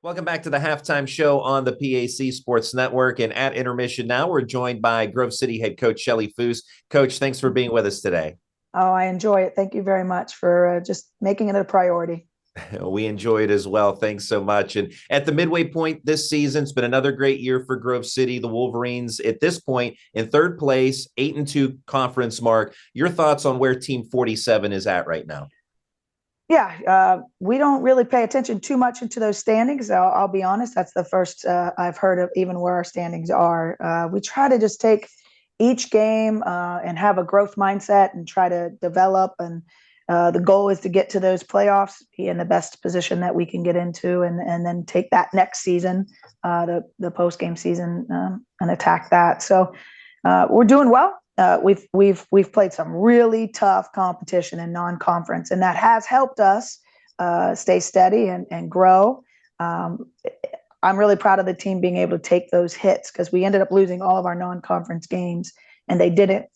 Welcome back to the halftime show on the PAC Sports Network. And at intermission now, we're joined by Grove City head coach Chelle Fuss. Coach, thanks for being with us today. Oh, I enjoy it. Thank you very much for just making it a priority. We enjoy it as well. Thanks so much. And at the midway point this season, it's been another great year for Grove City. The Wolverines at this point in third place, 8-2 conference mark. Your thoughts on where Team 47 is at right now? Yeah, we don't really pay attention too much into those standings. I'll be honest. That's the first I've heard of even where our standings are. We try to just take each game and have a growth mindset and try to develop. And the goal is to get to those playoffs, be in the best position that we can get into, and then take that next season, the post game season, and attack that. So we're doing well. We've played some really tough competition in non-conference, and that has helped us stay steady and grow. I'm really proud of the team being able to take those hits because we ended up losing all of our non-conference games, and they didn't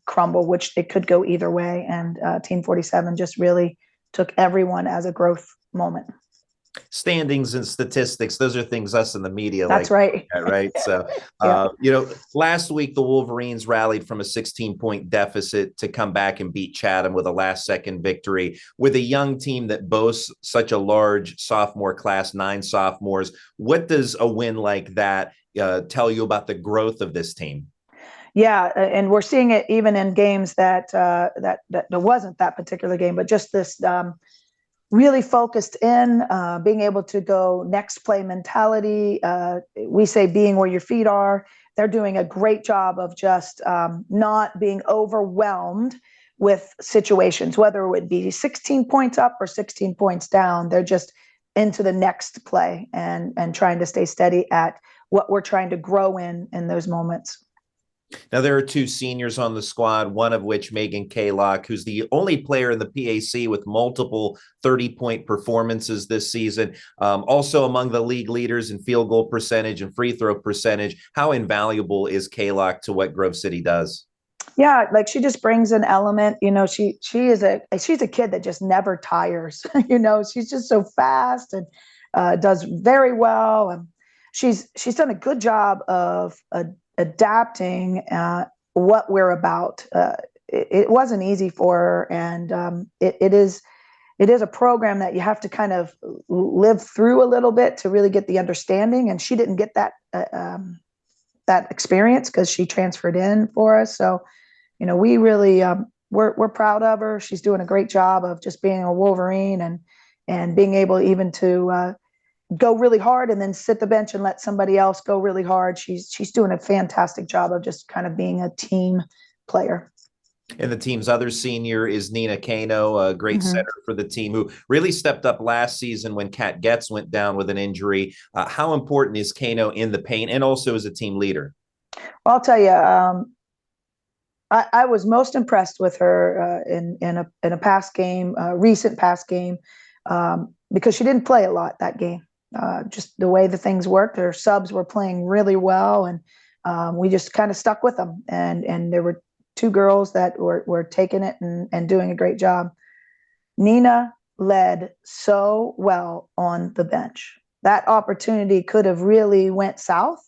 crumble, which it could go either way. And Team 47 just really took everyone as a growth moment. Standings and statistics, those are things us in the media That's right. Right? So, last week the Wolverines rallied from a 16-point deficit to come back and beat Chatham with a last-second victory. With a young team that boasts such a large sophomore class, 9 sophomores, what does a win like that tell you about the growth of this team? Yeah, and we're seeing it even in games that there wasn't that particular game, but just this really focused in, being able to go next play mentality. We say being where your feet are. They're doing a great job of just not being overwhelmed with situations, whether it would be 16 points up or 16 points down. They're just into the next play and trying to stay steady at what we're trying to grow in those moments. Now, there are 2 seniors on the squad, one of which, Megan Kaylock, who's the only player in the PAC with multiple 30-point performances this season. Also among the league leaders in field goal percentage and free throw percentage. How invaluable is Kaylock to what Grove City does? Yeah, like she just brings an element. She's a kid that just never tires. She's just so fast and does very well. And she's done a good job of adapting what we're about. It wasn't easy for her, and it is a program that you have to kind of live through a little bit to really get the understanding. And she didn't get that experience because she transferred in for us. So, we really we're proud of her. She's doing a great job of just being a Wolverine and being able even to go really hard and then sit the bench and let somebody else go really hard. She's doing a fantastic job of just kind of being a team player. And the team's other senior is Nina Kano, a great center for the team who really stepped up last season when Kat Getz went down with an injury. How important is Kano in the paint and also as a team leader? Well, I'll tell you, I was most impressed with her in a past game, recent past game, because she didn't play a lot that game. Just the way the things worked, her subs were playing really well, and we just kind of stuck with them. And there were 2 girls that were taking it and doing a great job. Nina led so well on the bench. That opportunity could have really went south.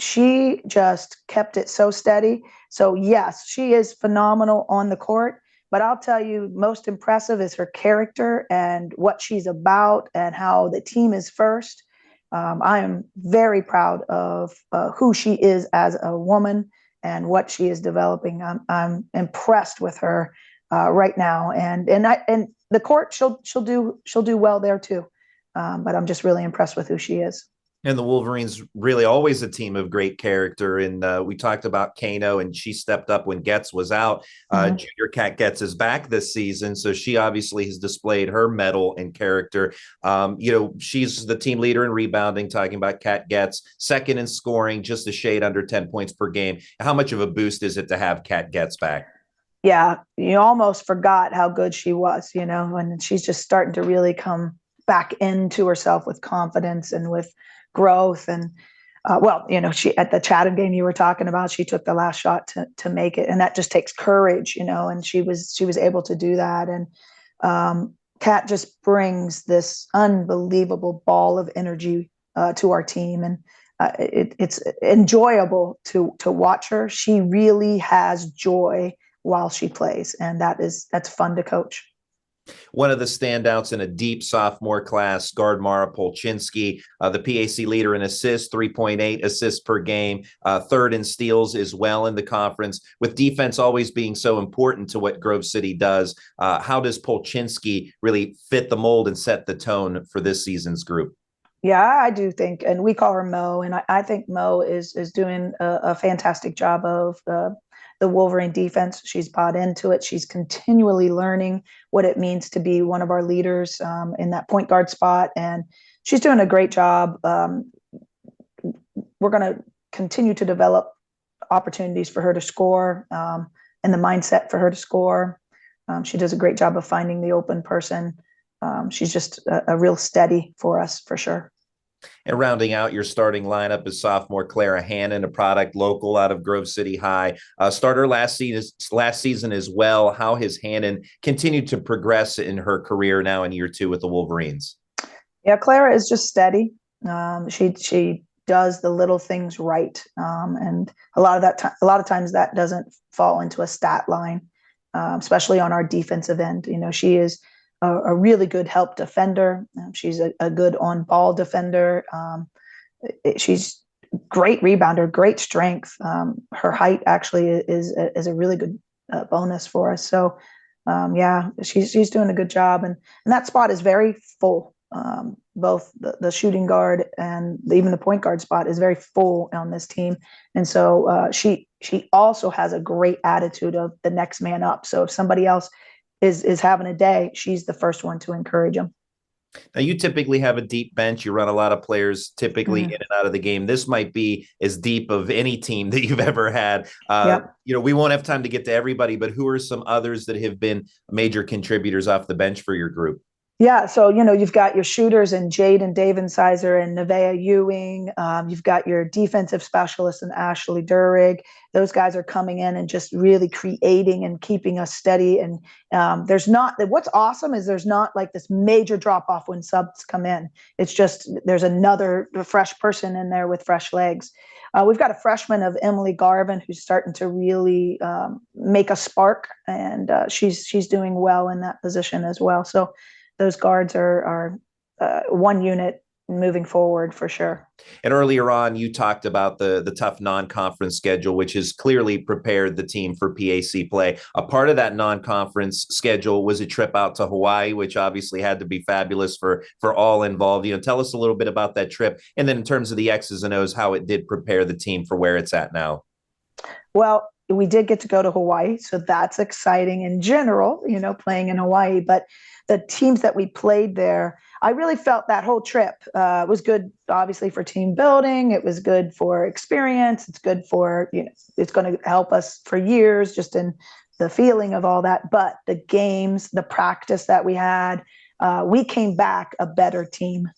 She just kept it so steady. So yes, she is phenomenal on the court. But I'll tell you, most impressive is her character and what she's about and how the team is first. I am very proud of who she is as a woman and what she is developing. I'm impressed with her right now, and the court she'll do well there too. But I'm just really impressed with who she is. And the Wolverines really always a team of great character. And we talked about Kano, and she stepped up when Getz was out. Junior Kat Getz is back this season, so she obviously has displayed her mettle and character. She's the team leader in rebounding, talking about Kat Getz, second in scoring, just a shade under 10 points per game. How much of a boost is it to have Kat Getz back? Yeah, you almost forgot how good she was, and she's just starting to really come back into herself with confidence and with growth. And she, at the Chatham game you were talking about, she took the last shot to make it, and that just takes courage, and she was able to do that. And Kat just brings this unbelievable ball of energy to our team, and it's enjoyable to watch her. She really has joy while she plays, and that's fun to coach. One of the standouts in a deep sophomore class, guard Mara Polchinski, the PAC leader in assists, 3.8 assists per game, third in steals as well in the conference. With defense always being so important to what Grove City does, how does Polchinski really fit the mold and set the tone for this season's group? Yeah, I do think, and we call her Mo, and I think Mo is doing a fantastic job of the Wolverine defense. She's bought into it. She's continually learning what it means to be one of our leaders in that point guard spot, and she's doing a great job. We're going to continue to develop opportunities for her to score and the mindset for her to score. She does a great job of finding the open person. She's just a real steady for us, for sure. And rounding out your starting lineup is sophomore Clara Hannon, a product local out of Grove City High. Starter last season as well. How has Hannon continued to progress in her career now in year 2 with the Wolverines? Yeah, Clara is just steady. She does the little things right, and a lot of times that doesn't fall into a stat line, especially on our defensive end. You know, she is a really good help defender. She's a good on-ball defender. She's great rebounder, great strength. Her height actually is a really good bonus for us. So, yeah, she's doing a good job, and that spot is very full. Both the shooting guard and even the point guard spot is very full on this team, and so she also has a great attitude of the next man up. So if somebody else is having a day, she's the first one to encourage them. Now, you typically have a deep bench. You run a lot of players typically in and out of the game. This might be as deep of any team that you've ever had. Yep. We won't have time to get to everybody, but who are some others that have been major contributors off the bench for your group? Yeah, so you've got your shooters and Jade and Sizer and Nevaeh Ewing. You've got your defensive specialists and Ashley Durig. Those guys are coming in and just really creating and keeping us steady. And what's awesome is there's not like this major drop off when subs come in. It's just there's another fresh person in there with fresh legs. We've got a freshman of Emily Garvin who's starting to really make a spark, and she's doing well in that position as well. So those guards are one unit moving forward for sure. And earlier on, you talked about the tough non-conference schedule, which has clearly prepared the team for PAC play. A part of that non-conference schedule was a trip out to Hawaii, which obviously had to be fabulous for all involved. Tell us a little bit about that trip, and then in terms of the X's and O's, how it did prepare the team for where it's at now. Well, we did get to go to Hawaii, so that's exciting in general, playing in Hawaii, but the teams that we played there, I really felt that whole trip was good, obviously, for team building. It was good for experience. It's good for, it's going to help us for years just in the feeling of all that. But the games, the practice that we had, we came back a better team,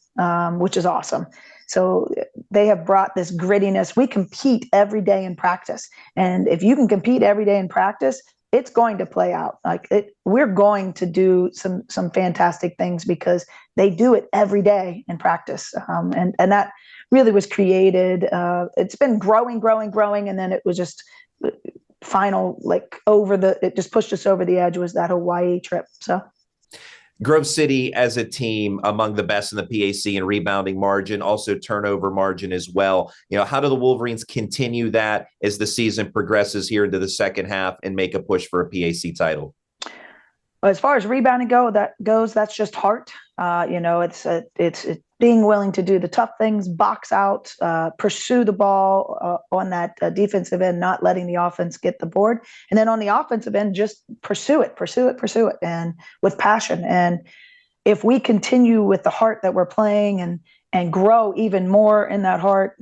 which is awesome. So they have brought this grittiness. We compete every day in practice. And if you can compete every day in practice, it's going to play out. We're going to do some fantastic things because they do it every day in practice, and that really was created. It's been growing, and then it was just final, it just pushed us over the edge. Was that Hawaii trip? So. Grove City as a team among the best in the PAC in rebounding margin, also turnover margin as well. How do the Wolverines continue that as the season progresses here into the second half and make a push for a PAC title? As far as rebounding goes, that's just heart. It's being willing to do the tough things, box out, pursue the ball on that defensive end, not letting the offense get the board. And then on the offensive end, just pursue it, and with passion. And if we continue with the heart that we're playing and grow even more in that heart,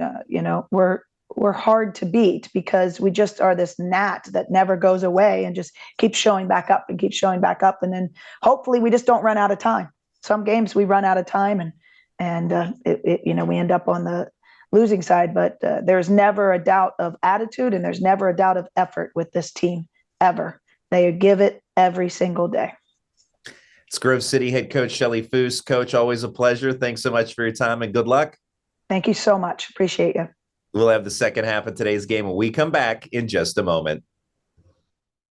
we're hard to beat because we just are this gnat that never goes away and just keeps showing back up. And then hopefully we just don't run out of time. Some games we run out of time and we end up on the losing side, but there's never a doubt of attitude and there's never a doubt of effort with this team ever. They give it every single day. It's Grove City head coach Chelle Fuss. Coach, always a pleasure. Thanks so much for your time and good luck. Thank you so much. Appreciate you. We'll have the second half of today's game when we come back in just a moment.